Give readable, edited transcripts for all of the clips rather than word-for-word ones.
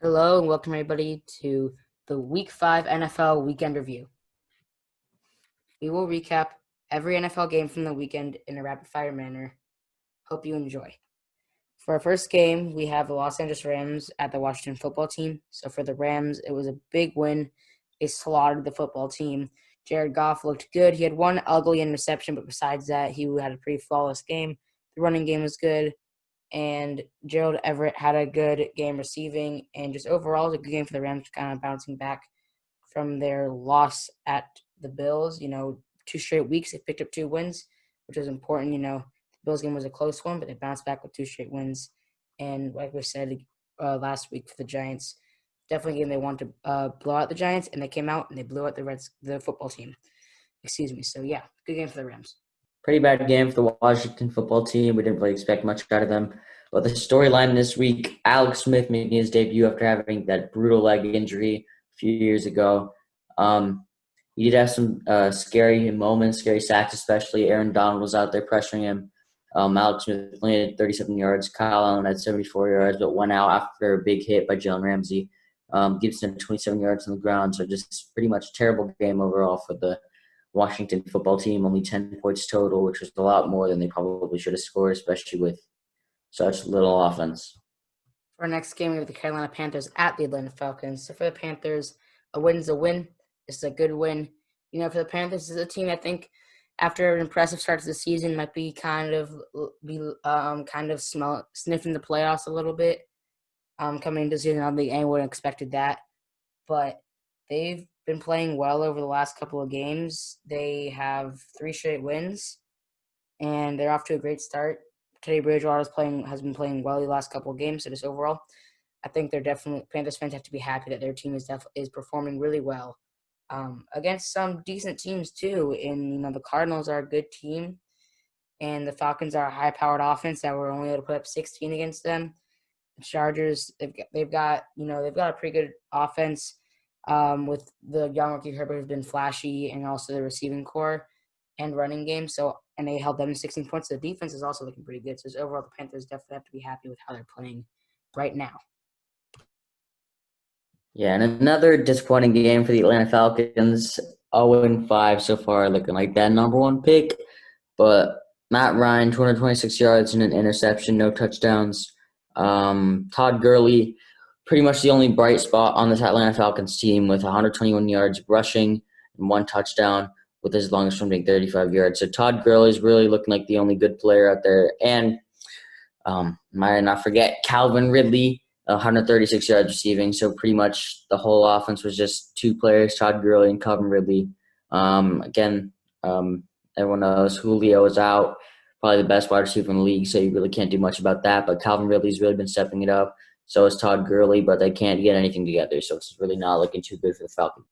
Hello and welcome everybody to the Week 5 NFL Weekend Review. We will recap every NFL game from the weekend in a rapid-fire manner. Hope you enjoy. For our first game, we have the Los Angeles Rams at the Washington football team. So for the Rams, it was a big win. They slaughtered the football team. Jared Goff looked good. He had one ugly interception, but besides that, he had a pretty flawless game. The running game was good. And Gerald Everett had a good game receiving, and just overall, it was a good game for the Rams, kind of bouncing back from their loss at the Bills. 2 straight weeks, they picked up 2 wins, which was important. The Bills game was a close one, but they bounced back with 2 straight wins. And like we said last week for the Giants, definitely a game they wanted to blow out the Giants, and they came out and they blew out the football team. Excuse me. So, yeah, good game for the Rams. Pretty bad game for the Washington football team. We didn't really expect much out of them. But the storyline this week, Alex Smith making his debut after having that brutal leg injury a few years ago. He did have some scary moments, scary sacks especially. Aaron Donald was out there pressuring him. Alex Smith only had 37 yards. Kyle Allen had 74 yards, but went out after a big hit by Jalen Ramsey. Gibson had 27 yards on the ground. So just pretty much a terrible game overall for the Washington football team, only 10 points total, which was a lot more than they probably should have scored, especially with such little offense. For our next game, we have the Carolina Panthers at the Atlanta Falcons. So for the Panthers, a win's a win. It's a good win. For the Panthers, this is a team I think after an impressive start to the season might be sniffing the playoffs a little bit. Coming into the season, I don't think anyone expected that, but they've been playing well over the last couple of games. They have 3 straight wins, and they're off to a great start. Teddy Bridgewater has been playing well the last couple of games. So just overall, I think Panthers fans have to be happy that their team is performing really well against some decent teams too. And the Cardinals are a good team, and the Falcons are a high-powered offense that were only able to put up 16 against them. The Chargers, they've got a pretty good offense. With the young rookie Herbert who's been flashy, and also the receiving core and running game. And they held them to 16 points. The defense is also looking pretty good. So overall, the Panthers definitely have to be happy with how they're playing right now. Yeah, and another disappointing game for the Atlanta Falcons. 0-5 so far, looking like that number 1 pick. But Matt Ryan, 226 yards and an interception, no touchdowns. Todd Gurley, pretty much the only bright spot on this Atlanta Falcons team with 121 yards rushing and 1 touchdown, with his longest one being 35 yards. So Todd Gurley is really looking like the only good player out there. And might not forget Calvin Ridley, 136 yards receiving. So pretty much the whole offense was just 2 players, Todd Gurley and Calvin Ridley. Everyone knows Julio is out, probably the best wide receiver in the league, so you really can't do much about that. But Calvin Ridley's really been stepping it up. So is Todd Gurley, but they can't get anything together. So it's really not looking too good for the Falcons.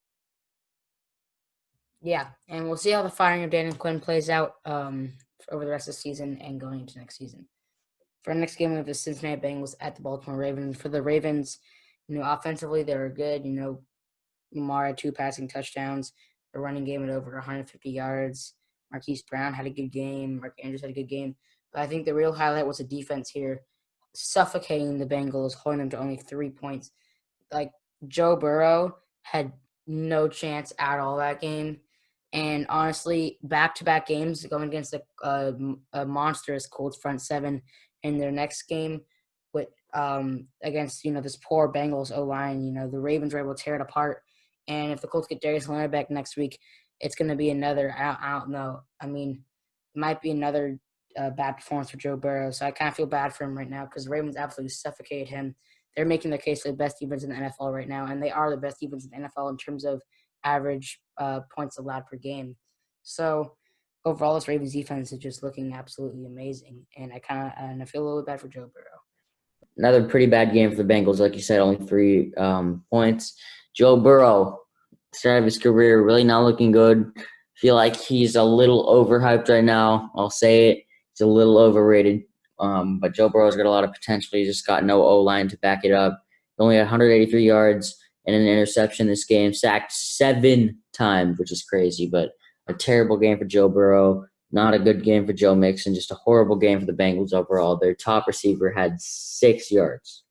Yeah, and we'll see how the firing of Daniel Quinn plays out over the rest of the season and going into next season. For our next game, we have the Cincinnati Bengals at the Baltimore Ravens. For the Ravens, offensively they were good. Lamar had 2 passing touchdowns. The running game at over 150 yards. Marquise Brown had a good game. Mark Andrews had a good game. But I think the real highlight was the defense here, suffocating the Bengals, holding them to only 3 points. Like, Joe Burrow had no chance at all that game. And honestly, back-to-back games going against a monstrous Colts front 7 in their next game with against this poor Bengals O-line. The Ravens were able to tear it apart. And if the Colts get Darius Leonard back next week, it's going to be another I don't know. I mean, it might be another bad performance for Joe Burrow. So I kind of feel bad for him right now because the Ravens absolutely suffocated him. They're making their case for the best defense in the NFL right now, and they are the best defense in the NFL in terms of average points allowed per game. So overall, this Ravens defense is just looking absolutely amazing, and I feel a little bad for Joe Burrow. Another pretty bad game for the Bengals, like you said, only 3 points. Joe Burrow, start of his career, really not looking good. Feel like he's a little overhyped right now. I'll say it. He's a little overrated. But Joe Burrow's got a lot of potential. He just got no O-line to back it up. He only had 183 yards and an interception this game, sacked 7 times, which is crazy. But a terrible game for Joe Burrow. Not a good game for Joe Mixon. Just a horrible game for the Bengals overall. Their top receiver had 6 yards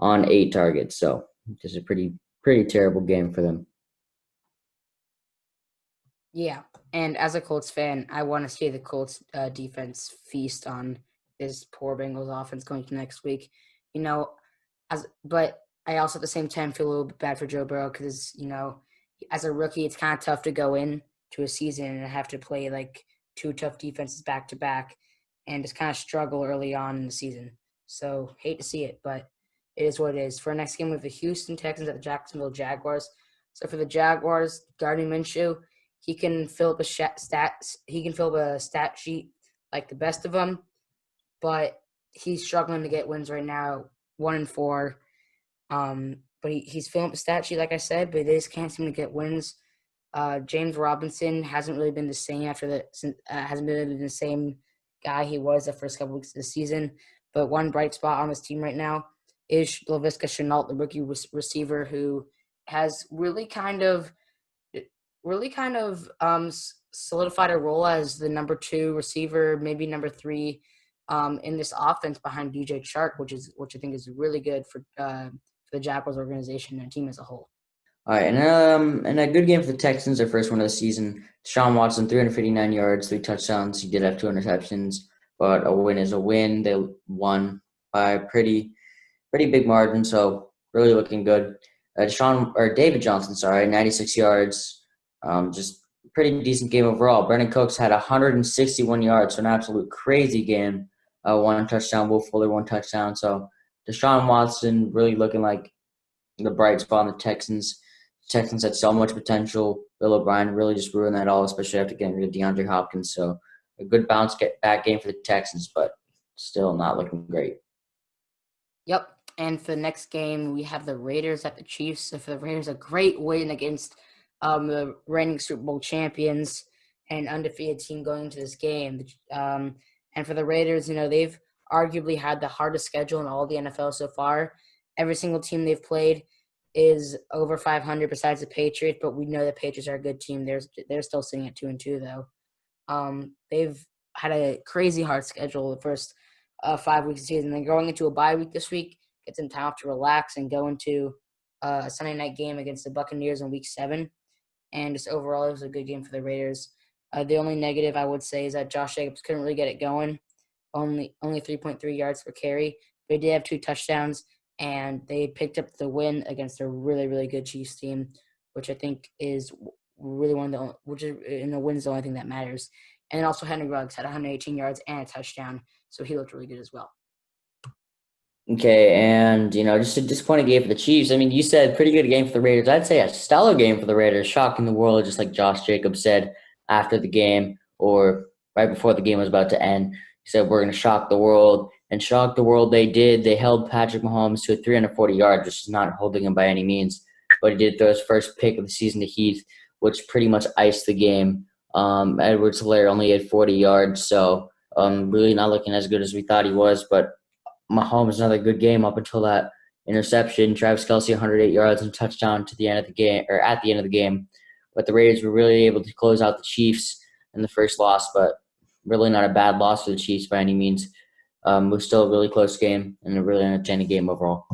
on 8 targets. So just a pretty terrible game for them. Yeah, and as a Colts fan, I want to see the Colts defense feast on this poor Bengals offense going to next week. But I also at the same time feel a little bit bad for Joe Burrow because as a rookie, it's kind of tough to go in to a season and have to play like 2 tough defenses back to back, and just kind of struggle early on in the season. So hate to see it, but it is what it is. For our next game, we have the Houston Texans at the Jacksonville Jaguars. So for the Jaguars, Gardner Minshew, he can fill up a stat sheet like the best of them, but he's struggling to get wins right now, 1-4. But he's filling up a stat sheet, like I said, but they just can't seem to get wins. James Robinson hasn't really been the same hasn't been the same guy he was the first couple weeks of the season. But one bright spot on this team right now is Laviska Shenault, the rookie receiver, who has really kind of solidified a role as the number 2 receiver, maybe number 3, in this offense behind DJ Chark, which I think is really good for the Jaguars organization and team as a whole. All right, and a good game for the Texans, their first one of the season. Deshaun Watson, 359 yards, 3 touchdowns. He did have 2 interceptions, but a win is a win. They won by a pretty big margin, so really looking good. David Johnson, 96 yards. Just pretty decent game overall. Brandon Cooks had 161 yards, so an absolute crazy game. 1 touchdown. Will Fuller, 1 touchdown. So Deshaun Watson really looking like the bright spot on the Texans. Texans had so much potential. Bill O'Brien really just ruined that all, especially after getting rid of DeAndre Hopkins. So a good bounce back game for the Texans, but still not looking great. Yep. And for the next game, we have the Raiders at the Chiefs. So for the Raiders, a great win against the reigning Super Bowl champions and undefeated team going into this game. And for the Raiders, they've arguably had the hardest schedule in all the NFL so far. Every single team they've played is over 500 besides the Patriots, but we know the Patriots are a good team. They're still sitting at 2-2 though. They've had a crazy hard schedule the first 5 weeks of the season. They're going into a bye week this week, get some time to relax and go into a Sunday night game against the Buccaneers in week 7. And just overall, it was a good game for the Raiders. The only negative I would say is that Josh Jacobs couldn't really get it going. Only 3.3 yards per carry. They did have 2 touchdowns, and they picked up the win against a really, really good Chiefs team, which I think is really one of the only, which is in the win is the only thing that matters. And also Henry Ruggs had 118 yards and a touchdown, so he looked really good as well. Okay, and just a disappointing game for the Chiefs. I mean, you said pretty good game for the Raiders. I'd say a stellar game for the Raiders, shocking the world, just like Josh Jacobs said after the game or right before the game was about to end. He said, we're going to shock the world, and shock the world they did. They held Patrick Mahomes to 340 yards, which is not holding him by any means, but he did throw his first pick of the season to Heath, which pretty much iced the game. Edwards-Helaire only had 40 yards, so really not looking as good as we thought he was, but Mahomes another good game up until that interception. Travis Kelce 108 yards and a touchdown to the end of the game, or at the end of the game. But the Raiders were really able to close out the Chiefs in the first loss, but really not a bad loss for the Chiefs by any means. It was still a really close game and a really entertaining game overall.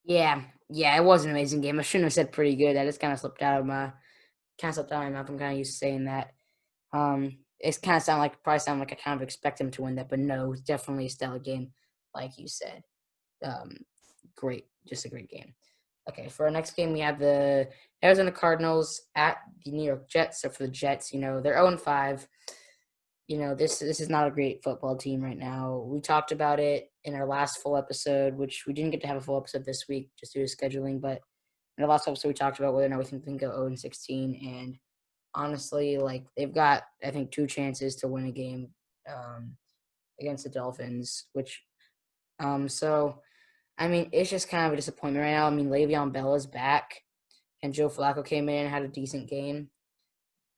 Yeah, it was an amazing game. I shouldn't have said pretty good. That just kind of slipped out of my mouth. I'm kind of used to saying that. It's kind of sound like I kind of expect him to win that, but no, it's definitely a stellar game, like you said. Great, just a great game. Okay, for our next game, we have the Arizona Cardinals at the New York Jets. So for the Jets, they're 0-5. This is not a great football team right now. We talked about it in our last full episode, which we didn't get to have a full episode this week just due to scheduling. But in the last episode, we talked about whether or not we think they can go 0-16, and honestly, they've got, I think, 2 chances to win a game against the Dolphins, which so I mean, it's just kind of a disappointment right now. I mean, Le'Veon Bell is back, and Joe Flacco came in and had a decent game,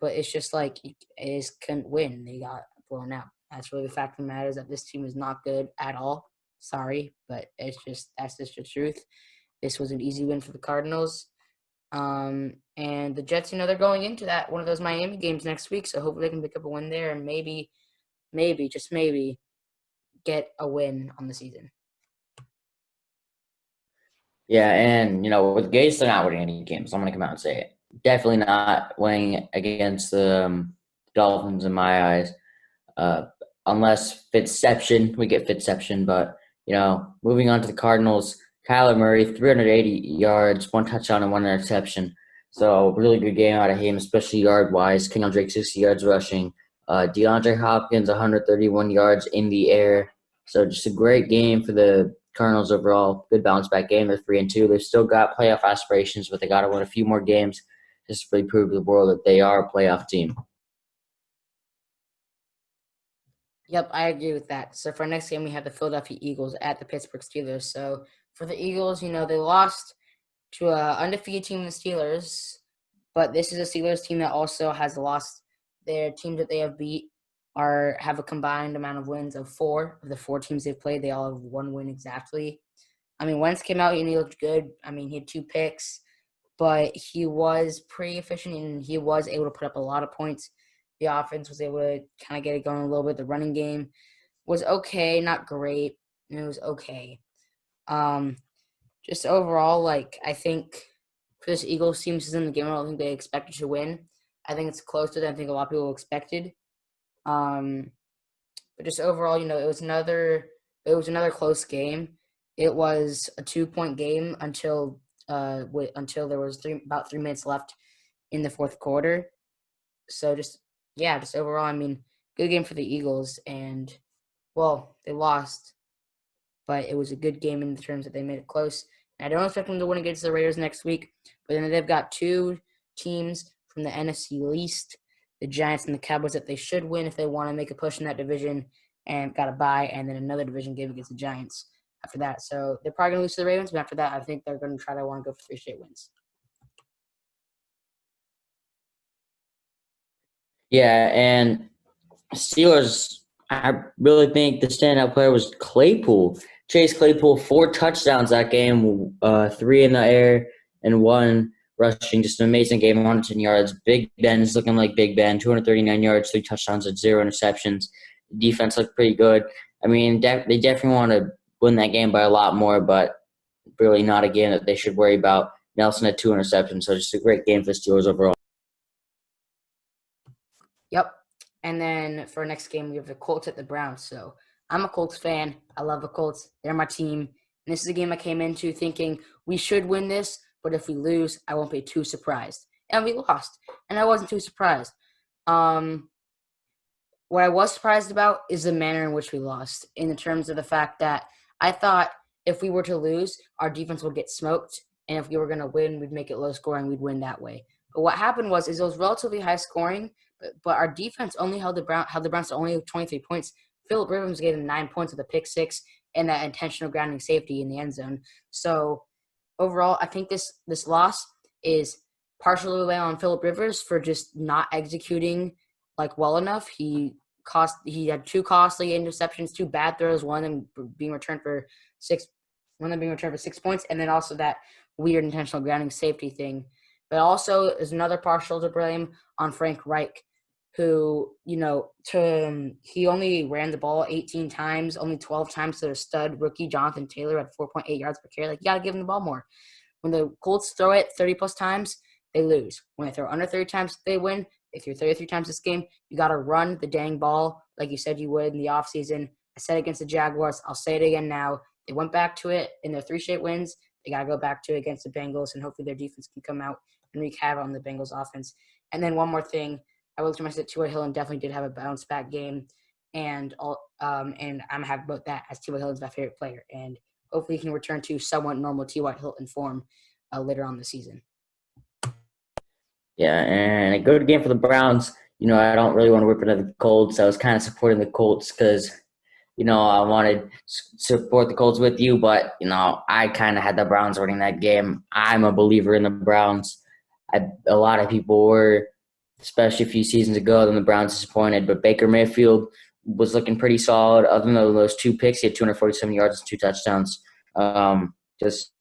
but it's just they just couldn't win. They got blown out. That's really the fact of the matter, is that this team is not good at all. Sorry, but that's just the truth. This was an easy win for the Cardinals. And the Jets, they're going into that one of those Miami games next week, so hopefully they can pick up a win there and maybe, just maybe, get a win on the season. Yeah, and with Gase, they're not winning any games. I'm gonna come out and say it. Definitely not winning against the Dolphins in my eyes. Uh, unless Fitzception, we get Fitzception. But moving on to the Cardinals, Kyler Murray, 380 yards, one touchdown and one interception. So really good game out of him, especially yard wise. Kenyon Drake, 60 yards rushing. DeAndre Hopkins, 131 yards in the air. So just a great game for the Cardinals overall. Good bounce back game. They're 3-2. They've still got playoff aspirations, but they got to win a few more games just to really prove to the world that they are a playoff team. Yep, I agree with that. So for our next game, we have the Philadelphia Eagles at the Pittsburgh Steelers. So for the Eagles, they lost to an undefeated team, the Steelers, but this is a Steelers team that also has lost. Their teams that they have beat have a combined amount of wins of 4. Of the 4 teams they've played, they all have 1 win exactly. I mean, Wentz came out and he looked good. I mean, he had 2 picks, but he was pretty efficient and he was able to put up a lot of points. The offense was able to kind of get it going a little bit. The running game was okay, not great. It was okay. Just overall, I think for this Eagles team, this is in the game. I don't think they expected to win. I think it's closer than I think a lot of people expected. But just overall, it was another close game. It was a 2-point game until there was about 3 minutes left in the fourth quarter. So just overall, I mean, good game for the Eagles, and they lost, but it was a good game in the terms that they made it close. And I don't expect them to win against the Raiders next week, but then they've got 2 teams from the NFC East, the Giants and the Cowboys, that they should win if they want to make a push in that division, and got a bye, and then another division game against the Giants after that. So they're probably going to lose to the Ravens, but after that, I think they're going to want to go for 3 straight wins. Yeah, and Steelers, I really think the standout player was Claypool. Chase Claypool, 4 touchdowns that game, 3 in the air and 1 rushing. Just an amazing game, 110 yards. Big Ben is looking like Big Ben, 239 yards, 3 touchdowns and 0 interceptions. Defense looked pretty good. I mean, they definitely want to win that game by a lot more, but really not a game that they should worry about. Nelson had 2 interceptions, so just a great game for the Steelers overall. Yep. And then for our next game, we have the Colts at the Browns. So I'm a Colts fan. I love the Colts. They're my team. And this is a game I came into thinking we should win this, but if we lose, I won't be too surprised. And we lost, and I wasn't too surprised. What I was surprised about is the manner in which we lost, in the terms of the fact that I thought if we were to lose, our defense would get smoked, and if we were going to win, we'd make it low scoring. We'd win that way. But what happened was it was relatively high scoring, but our defense only held the Browns to only 23 points. Philip Rivers gave them 9 points with a pick 6 and that intentional grounding safety in the end zone. So overall, I think this loss is partially on Philip Rivers for just not executing well enough. He had 2 costly interceptions, 2 bad throws, one of them being returned for 6 points, and then also that weird intentional grounding safety thing. But also is another partial to blame on Frank Reich, who, he only ran the ball 18 times, only 12 times to their stud rookie Jonathan Taylor at 4.8 yards per carry. You got to give him the ball more. When the Colts throw it 30-plus times, they lose. When they throw under 30 times, they win. If you're 33 times this game, you got to run the dang ball like you said you would in the offseason. I said against the Jaguars. I'll say it again now. They went back to it in their 3 straight wins. They got to go back to it against the Bengals, and hopefully their defense can come out and wreak havoc on the Bengals offense. And then one more thing. I will mention that T.Y. Hilton definitely did have a bounce-back game, and I'm happy about that, as T.Y. Hilton's my favorite player. And hopefully he can return to somewhat normal T.Y. Hilton form later on the season. Yeah, and a good game for the Browns. I don't really want to whip into the Colts. I was kind of supporting the Colts because, I wanted to support the Colts with you, but, I kind of had the Browns winning that game. I'm a believer in the Browns. A lot of people were, especially a few seasons ago, then the Browns disappointed. But Baker Mayfield was looking pretty solid. Other than those 2 picks, he had 247 yards and 2 touchdowns. Just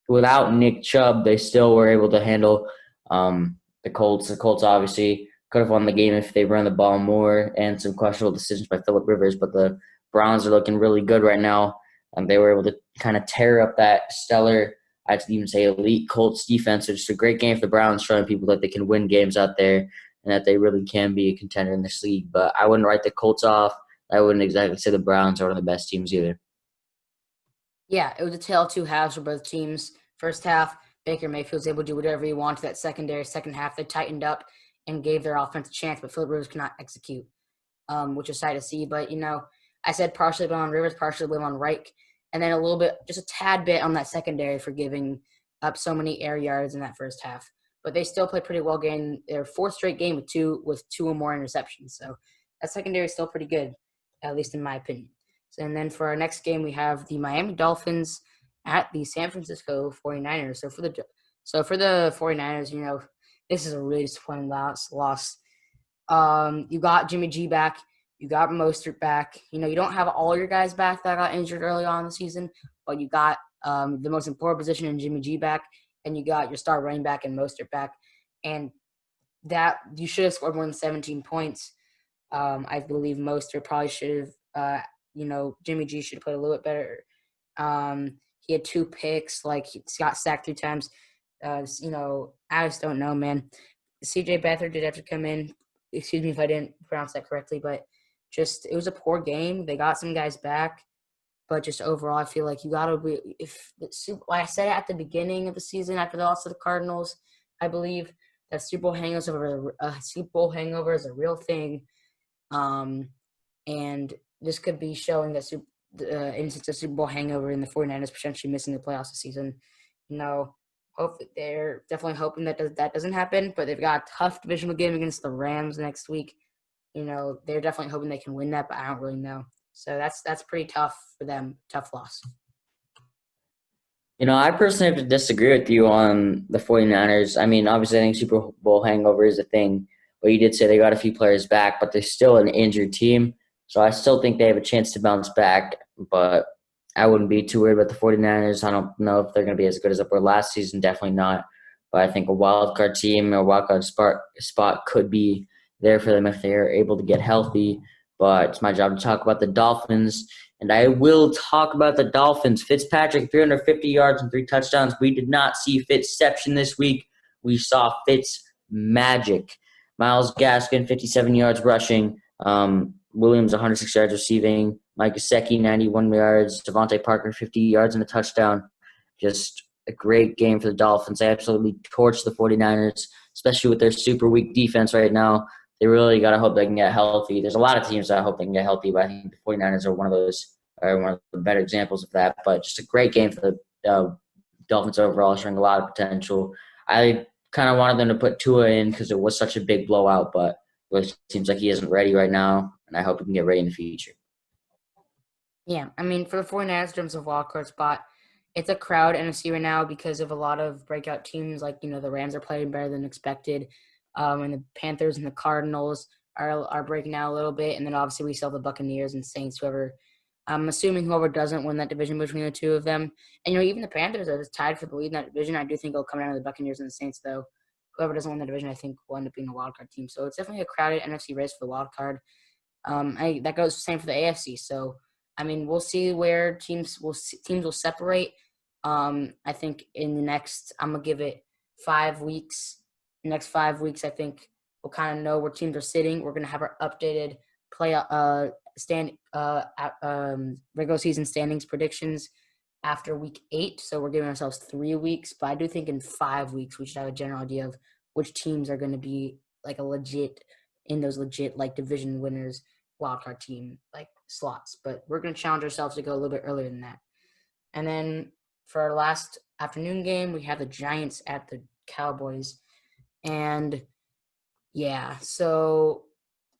without Nick Chubb, they still were able to handle the Colts. The Colts obviously could have won the game if they ran the ball more, and some questionable decisions by Philip Rivers. But the Browns are looking really good right now, and they were able to kind of tear up that stellar I'd even say elite Colts defense. It's just a great game for the Browns, showing people that they can win games out there and that they really can be a contender in this league. But I wouldn't write the Colts off. I wouldn't exactly say the Browns are one of the best teams either. Yeah, it was a tale of two halves for both teams. First half, Baker Mayfield was able to do whatever he wanted. That secondary, second half, they tightened up and gave their offense a chance, but Philip Rivers could not execute, which is sad to see. But, I said partially blame on Rivers, partially blame on Reich, and then a little bit, just a tad bit on that secondary for giving up so many air yards in that first half. But they still played pretty well, getting their fourth straight game with two or more interceptions. So that secondary is still pretty good, at least in my opinion. And then for our next game, we have the Miami Dolphins at the San Francisco 49ers. So for the 49ers, this is a really disappointing loss. You got Jimmy G back. You got Mostert back. You don't have all your guys back that got injured early on in the season, but you got the most important position in Jimmy G back, and you got your star running back and Mostert back. And that you should have scored more than 17 points. I believe Mostert probably should have Jimmy G should have played a little bit better. He had 2 picks, he got sacked 3 times. I just don't know, man. CJ Beathard did have to come in. Excuse me if I didn't pronounce that correctly, but just it was a poor game. They got some guys back, but just overall, I feel like you got to be like I said at the beginning of the season after the loss to the Cardinals, I believe that Super Bowl hangover is a real thing, and this could be showing that instance of Super Bowl hangover in the 49ers potentially missing the playoffs this season. They're definitely hoping that doesn't happen, but they've got a tough divisional game against the Rams next week. They're definitely hoping they can win that, but I don't really know. So that's pretty tough for them. Tough loss. I personally have to disagree with you on the 49ers. I mean, obviously, I think Super Bowl hangover is a thing, but you did say they got a few players back, but they're still an injured team. So I still think they have a chance to bounce back, but I wouldn't be too worried about the 49ers. I don't know if they're going to be as good as they were last season. Definitely not. But I think a wild card team or a wild card spot could be there for them if they're able to get healthy. But it's my job to talk about the Dolphins, and I will talk about the Dolphins. Fitzpatrick, 350 yards and 3 touchdowns. We did not see Fitzception this week. We saw Fitz magic. Myles Gaskin, 57 yards rushing. Williams, 106 yards receiving. Mike Gesicki, 91 yards. Devontae Parker, 50 yards and a touchdown. Just a great game for the Dolphins. They absolutely torched the 49ers, especially with their super weak defense right now. They really got to hope they can get healthy. There's a lot of teams that I hope they can get healthy, but I think the 49ers are one of the better examples of that. But just a great game for the Dolphins overall, showing a lot of potential. I kind of wanted them to put Tua in because it was such a big blowout, but it seems like he isn't ready right now, and I hope he can get ready in the future. Yeah, I mean, for the 49ers in terms of wildcard spot, it's a crowd NFC right now because of a lot of breakout teams. The Rams are playing better than expected, and the Panthers and the Cardinals are breaking out a little bit. And then obviously we still have the Buccaneers and Saints, I'm assuming whoever doesn't win that division between the two of them. And, even the Panthers are tied for the lead in that division. I do think it'll come down to the Buccaneers and the Saints, though. Whoever doesn't win the division, I think, will end up being a wildcard team. So it's definitely a crowded NFC race for the wildcard. That goes the same for the AFC. So, I mean, we'll see where teams will separate. I think in the next, I'm going to give it 5 weeks. The next 5 weeks, I think we'll kind of know where teams are sitting. We're going to have our updated regular season standings predictions after week 8. So we're giving ourselves 3 weeks. But I do think in 5 weeks, we should have a general idea of which teams are going to be those legit division winners, wildcard team slots. But we're going to challenge ourselves to go a little bit earlier than that. And then for our last afternoon game, we have the Giants at the Cowboys. And yeah, so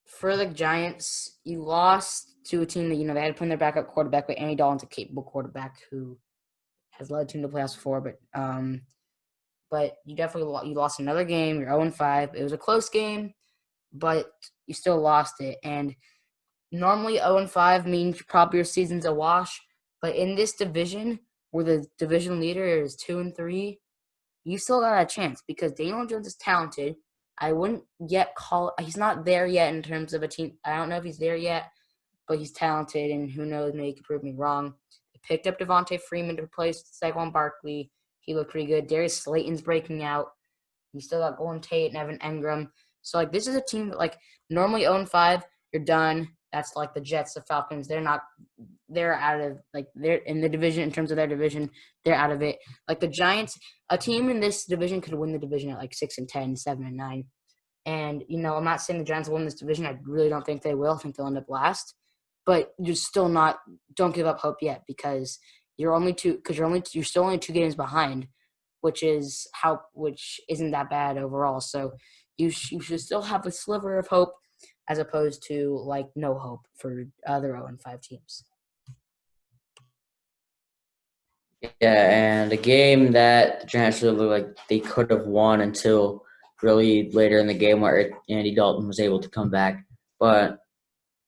for the Giants, you lost to a team that, they had to put in their backup quarterback, but Andy Dalton's a capable quarterback who has led a team to the playoffs before. But you definitely lost another game. You're 0-5. It was a close game, but you still lost it. And normally 0-5 means probably your season's a wash. But in this division, where the division leader is 2-3, you still got a chance because Daniel Jones is talented. I wouldn't yet he's not there yet in terms of a team. I don't know if he's there yet, but he's talented, and who knows, maybe he could prove me wrong. They picked up Devontae Freeman to replace Saquon Barkley. He looked pretty good. Darius Slayton's breaking out. You still got Golden Tate and Evan Engram. So, like, this is a team that, like, normally 0-5, you're done. That's like the Jets, the Falcons. They're out of, like, they're in the division, in terms of their division, they're out of it. Like, the Giants, a team in this division could win the division at, like, 6-10, 7-9. And, I'm not saying the Giants will win this division. I really don't think they will. I think they'll end up last. But you're still not – don't give up hope yet because you're still only 2 games behind, which isn't that bad overall. So you should still have a sliver of hope as opposed to, like, no hope for other 0-5 teams. Yeah, and a game that the Giants really looked like they could have won until really later in the game where Andy Dalton was able to come back. But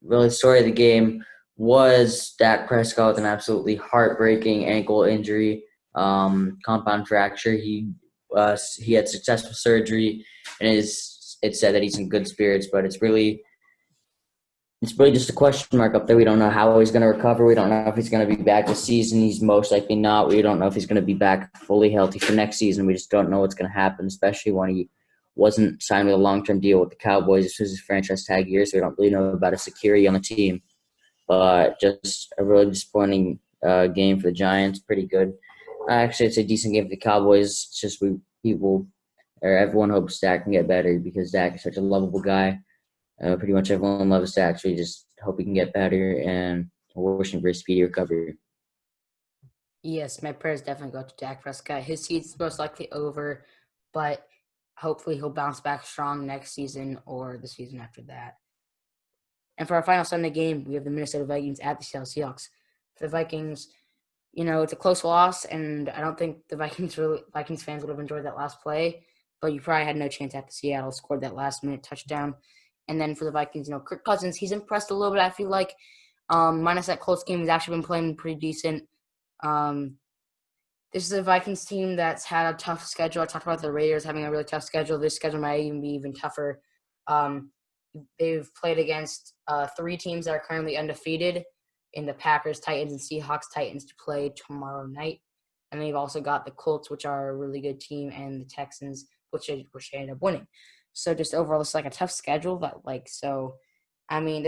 really, the story of the game was Dak Prescott with an absolutely heartbreaking ankle injury, compound fracture. He had successful surgery, and it said that he's in good spirits, but it's really just a question mark up there. We don't know how he's going to recover. We don't know if he's going to be back this season. He's most likely not. We don't know if he's going to be back fully healthy for next season. We just don't know what's going to happen, especially when he wasn't signed with a long-term deal with the Cowboys. This was his franchise tag year, so we don't really know about his security on the team. But just a really disappointing game for the Giants. Pretty good. Actually, it's a decent game for the Cowboys. It's just everyone hopes Dak can get better because Dak is such a lovable guy. Pretty much everyone loves Dak, so we just hope he can get better, and we're wishing for a speedy recovery. Yes, my prayers definitely go to Dak Prescott. His season's most likely over, but hopefully he'll bounce back strong next season or the season after that. And for our final Sunday game, we have the Minnesota Vikings at the Seattle Seahawks. For the Vikings, it's a close loss, and I don't think the Vikings fans would have enjoyed that last play, but you probably had no chance after Seattle scored that last-minute touchdown. And then for the Vikings, Kirk Cousins, he's impressed a little bit, I feel like. Minus that close game, he's actually been playing pretty decent. This is a Vikings team that's had a tough schedule. I talked about the Raiders having a really tough schedule. This schedule might even be even tougher. They've played against 3 teams that are currently undefeated in the Packers, Titans, and Seahawks. Titans to play tomorrow night. And they've also got the Colts, which are a really good team, and the Texans, which they ended up winning. So just overall, it's like a tough schedule. They've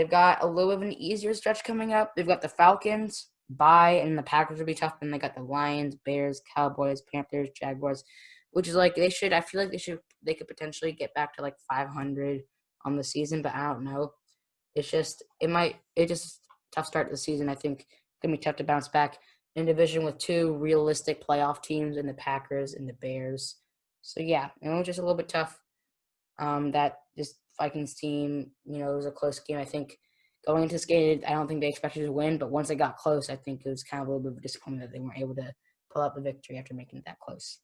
got a little bit of an easier stretch coming up. They've got the Falcons, bye, and the Packers will be tough. And they got the Lions, Bears, Cowboys, Panthers, Jaguars, which is like I feel like they could potentially get back to like 500 on the season, but I don't know. It's just tough start to the season. I think it's gonna be tough to bounce back in a division with 2 realistic playoff teams in the Packers and the Bears. So yeah, it was just a little bit tough. That this Vikings team, it was a close game. I think going into this game, I don't think they expected to win, but once they got close, I think it was kind of a little bit of a disappointment that they weren't able to pull out the victory after making it that close.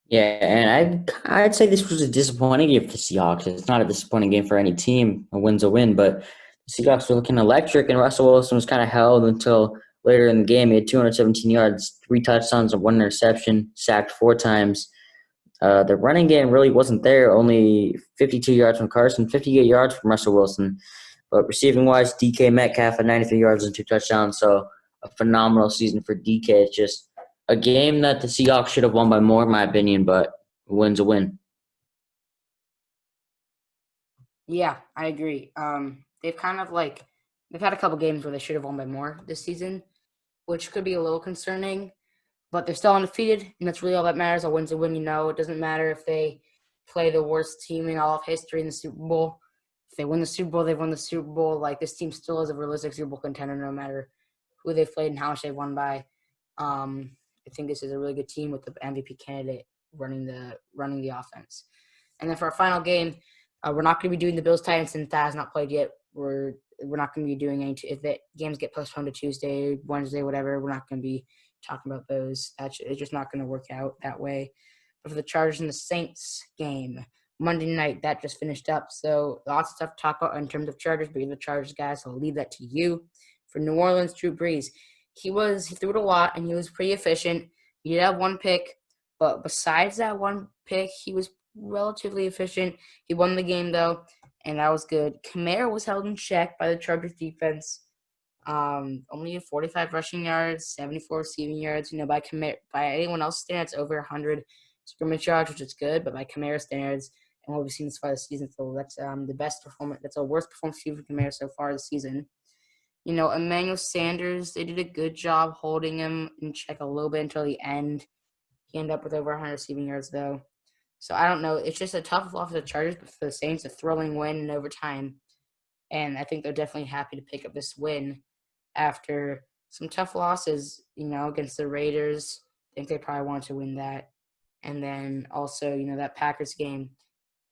Yeah, and I'd say this was a disappointing game for the Seahawks. It's not a disappointing game for any team. A win's a win, but the Seahawks were looking electric, and Russell Wilson was kind of held until later in the game. He had 217 yards, 3 touchdowns, and 1 interception, sacked 4 times. The running game really wasn't there. Only 52 yards from Carson, 58 yards from Russell Wilson. But receiving-wise, DK Metcalf had 93 yards and 2 touchdowns, so a phenomenal season for DK. It's just a game that the Seahawks should have won by more, in my opinion, but a win's a win. Yeah, I agree. They've had a couple games where they should have won by more this season, which could be a little concerning. But they're still undefeated, and that's really all that matters. A win's a win, It doesn't matter if they play the worst team in all of history in the Super Bowl. If they win the Super Bowl, they've won the Super Bowl. Like, this team still is a realistic Super Bowl contender no matter who they've played and how much they've won by. I think this is a really good team with the MVP candidate running the offense. And then for our final game, we're not going to be doing the Bills-Titans since that has not played yet. We're not going to be doing any – if the games get postponed to Tuesday, Wednesday, whatever, we're not going to be talking about those. It's just not going to work out that way. But for the Chargers and the Saints game, Monday night, that just finished up. So lots of stuff to talk about in terms of Chargers, but you're the Chargers guy, so I'll leave that to you. For New Orleans, Drew Brees, he threw it a lot, and he was pretty efficient. He did have 1 pick, but besides that 1 pick, he was relatively efficient. He won the game, though, and that was good. Kamara was held in check by the Chargers defense. Only 45 rushing yards, 74 receiving yards. By anyone else's standards, over 100 scrimmage yards, which is good. But by Kamara's standards and what we've seen as far this season, so that's the best performance. That's a worst performance for Kamara so far this season. Emmanuel Sanders, they did a good job holding him in check a little bit until the end. He ended up with over 100 receiving yards, though. So I don't know. It's just a tough loss for the Chargers, but for the Saints, a thrilling win in overtime. And I think they're definitely happy to pick up this win after some tough losses, against the Raiders. I think they probably want to win that. And then also, that Packers game,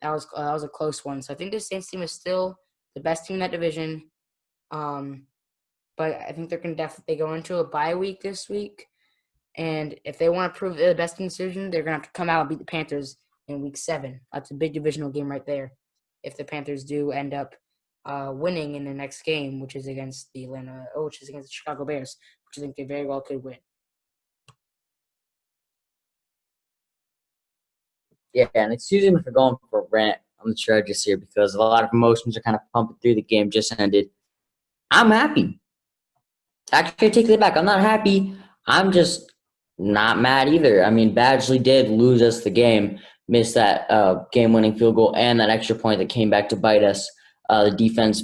that was a close one. So I think the Saints team is still the best team in that division. But I think they're going to definitely go into a bye week this week. And if they want to prove they're the best team in the division, they're going to have to come out and beat the Panthers in week 7. That's a big divisional game right there. If the Panthers do end up winning in the next game, which is against the Chicago Bears, which I think they very well could win. Yeah, and excuse me for going for a rant on the Chargers here because a lot of emotions are kind of pumping through. The game just ended. I'm happy. Actually, I take it back. I'm not happy. I'm just not mad either. I mean, Badgley did lose us the game, missed that game-winning field goal and that extra point that came back to bite us. The defense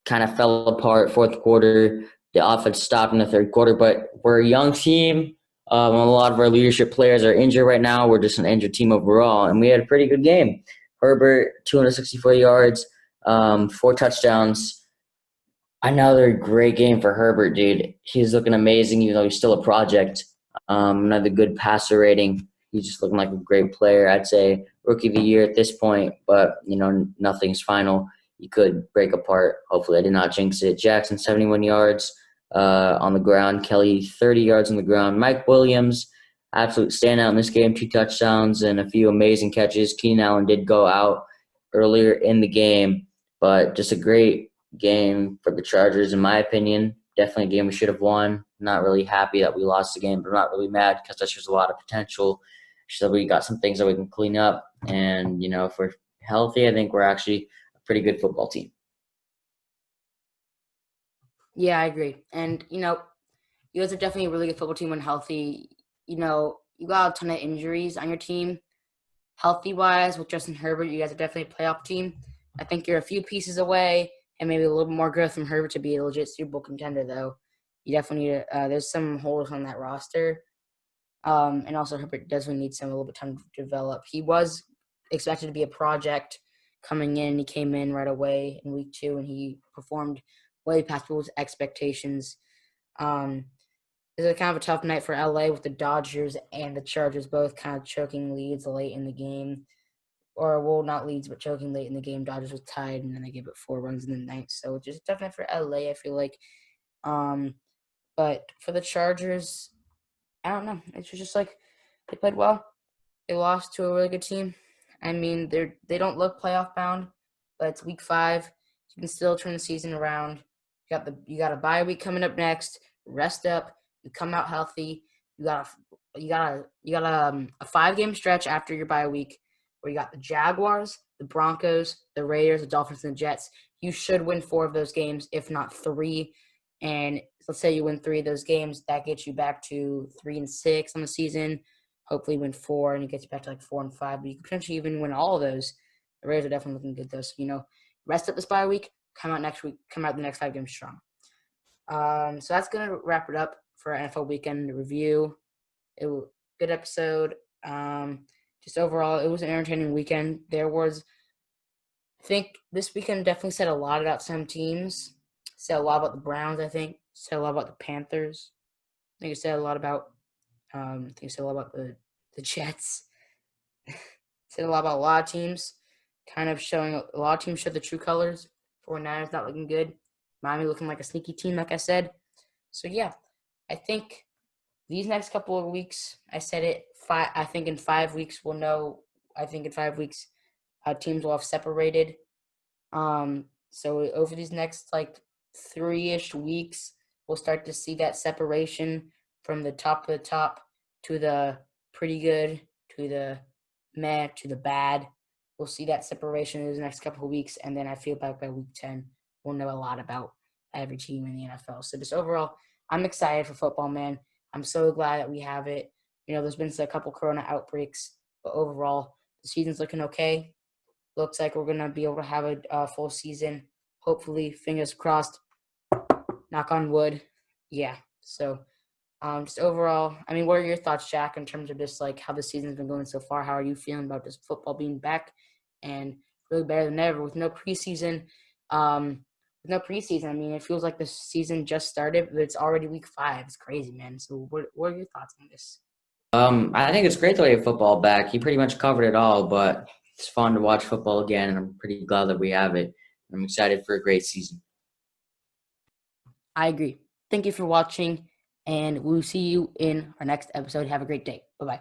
kind of fell apart fourth quarter. The offense stopped in the third quarter, but we're a young team. A lot of our leadership players are injured right now. We're just an injured team overall, and we had a pretty good game. Herbert, 264 yards, 4 touchdowns. Another great game for Herbert, dude. He's looking amazing, even though he's still a project. Another good passer rating. He's just looking like a great player. I'd say rookie of the year at this point, but, nothing's final. He could break apart. Hopefully I did not jinx it. Jackson, 71 yards on the ground. Kelly, 30 yards on the ground. Mike Williams, absolute standout in this game. 2 touchdowns and a few amazing catches. Keenan Allen did go out earlier in the game, but just a great game for the Chargers, in my opinion. Definitely a game we should have won. Not really happy that we lost the game, but I'm not really mad because there's just a lot of potential. So we got some things that we can clean up. And, if we're healthy, I think we're actually a pretty good football team. Yeah, I agree. And, you guys are definitely a really good football team when healthy. You got a ton of injuries on your team. Healthy-wise, with Justin Herbert, you guys are definitely a playoff team. I think you're a few pieces away and maybe a little more growth from Herbert to be a legit Super Bowl contender, though. You definitely need there's some holes on that roster. And also Herbert does need a little bit of time to develop. He was expected to be a project coming in. He came in right away in week 2, and he performed way past people's expectations. It was kind of a tough night for LA with the Dodgers and the Chargers both kind of choking leads late in the game. Or, well, not leads, but choking late in the game. Dodgers was tied, and then they gave it 4 runs in the ninth. So just a tough night for LA, I feel like. But for the Chargers, I don't know. It's just like they played well. They lost to a really good team. I mean, they don't look playoff bound, but it's week 5. You can still turn the season around. You got a bye week coming up next. Rest up. You come out healthy. You got a 5-game stretch after your bye week where you got the Jaguars, the Broncos, the Raiders, the Dolphins, and the Jets. You should win 4 of those games, if not 3. And let's say you win 3 of those games, that gets you back to 3-6 on the season. Hopefully win 4, and it gets you back to like 4-5. But you could potentially even win all of those. The Raiders are definitely looking good, though. So, rest up this bye week, come out next week, come out the next 5 games strong. So that's going to wrap it up for our NFL weekend review. Good episode. Just overall, it was an entertaining weekend. I think this weekend definitely said a lot about some teams. Said a lot about the Browns, I think. Said a lot about the Panthers. I think it said a lot about the Jets. Said a lot about a lot of teams. Kind of showing a lot of teams showed the true colors. 49ers not looking good. Miami looking like a sneaky team, like I said. So, yeah, I think these next couple of weeks, I said it, I think in 5 weeks we'll know. I think in 5 weeks teams will have separated. So over these next, 3-ish weeks, we'll start to see that separation from the top of the top to the pretty good, to the meh, to the bad. We'll see that separation in the next couple of weeks, and then I feel like by week 10, we'll know a lot about every team in the NFL. So just overall, I'm excited for football, man. I'm so glad that we have it. There's been a couple Corona outbreaks, but overall, the season's looking okay. Looks like we're going to be able to have a full season. Hopefully, fingers crossed, knock on wood. Yeah. So just overall, what are your thoughts, Jack, in terms of just like how the season's been going so far? How are you feeling about just football being back and really better than ever with no preseason? It feels like the season just started, but it's already week 5. It's crazy, man. So what are your thoughts on this? I think it's great that we have football back. You pretty much covered it all, but it's fun to watch football again, and I'm pretty glad that we have it. I'm excited for a great season. I agree. Thank you for watching, and we'll see you in our next episode. Have a great day. Bye-bye.